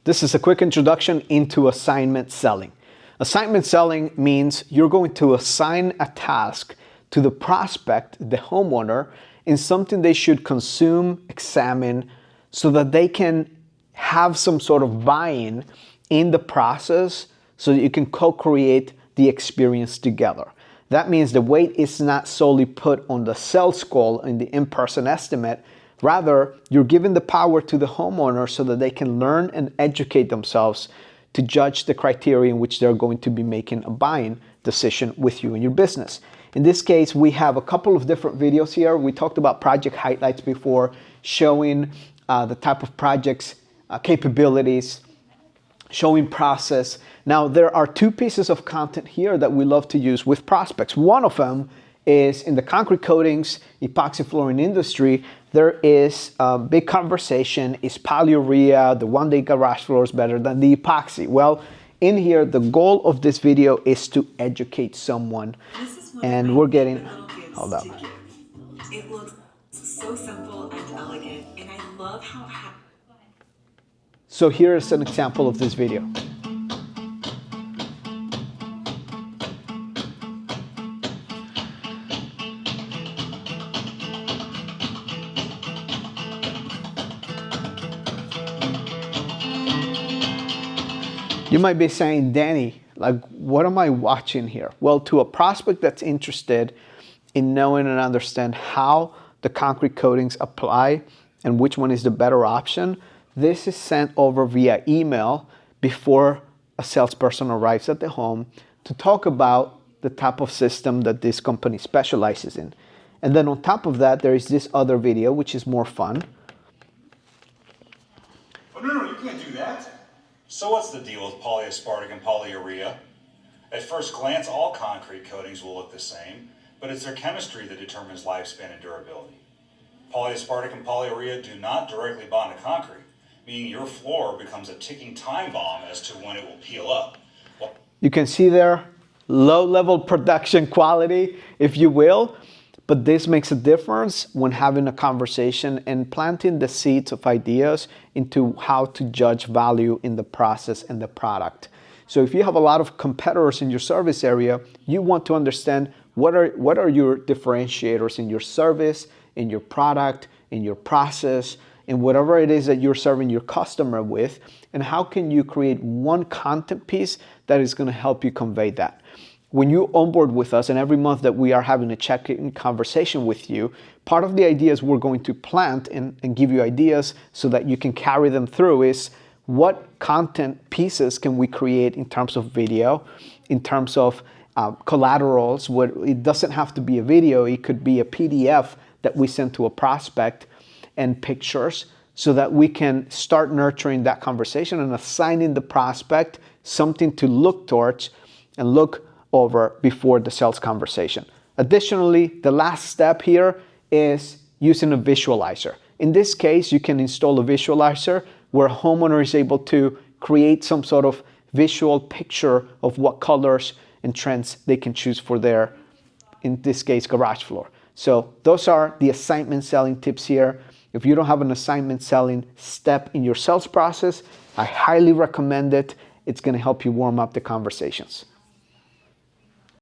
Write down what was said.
This is a quick introduction into assignment selling. Assignment selling means you're going to assign a task to the prospect, the homeowner, in something they should consume, examine, so that they can have some sort of buy-in in the process so that you can co-create the experience together. That means the weight is not solely put on the sales call and the in-person estimate. Rather, you're giving the power to the homeowner so that they can learn and educate themselves to judge the criteria in which they're going to be making a buying decision with you in your business. In this case, we have a couple of different videos here. We talked about project highlights before, showing the type of projects, capabilities, showing process. Now, there are two pieces of content here that we love to use with prospects. One of them is in the concrete coatings, epoxy flooring industry. There is a big conversation, is polyurea, the one-day garage floors better than the epoxy? Well, in here, the goal of this video is to educate someone. And we're getting, hold up. It looks so simple and elegant, and I love how. So here is an example of this video. You might be saying, Danny, like, what am I watching here? Well, to a prospect that's interested in knowing and understand how the concrete coatings apply and which one is the better option, this is sent over via email before a salesperson arrives at the home to talk about the type of system that this company specializes in. And then on top of that, there is this other video, which is more fun. Oh, no, you can't do that. So what's the deal with polyaspartic and polyurea? At first glance, all concrete coatings will look the same, but it's their chemistry that determines lifespan and durability. Polyaspartic and polyurea do not directly bond to concrete, meaning your floor becomes a ticking time bomb as to when it will peel up. You can see there, low-level production quality, if you will, but this makes a difference when having a conversation and planting the seeds of ideas into how to judge value in the process and the product. So if you have a lot of competitors in your service area, you want to understand what are your differentiators in your service, in your product, in your process, in whatever it is that you're serving your customer with, and how can you create one content piece that is going to help you convey that. When you onboard with us, and every month that we are having a check-in conversation with you, part of the ideas we're going to plant and give you ideas so that you can carry them through is what content pieces can we create in terms of video, in terms of collaterals. It doesn't have to be a video, it could be a PDF that we send to a prospect, and pictures, so that we can start nurturing that conversation and assigning the prospect something to look towards and look over before the sales conversation. Additionally, the last step here is using a visualizer. In this case, you can install a visualizer where a homeowner is able to create some sort of visual picture of what colors and trends they can choose for their, in this case, garage floor. So those are the assignment selling tips here. If you don't have an assignment selling step in your sales process, I highly recommend it. It's going to help you warm up the conversations.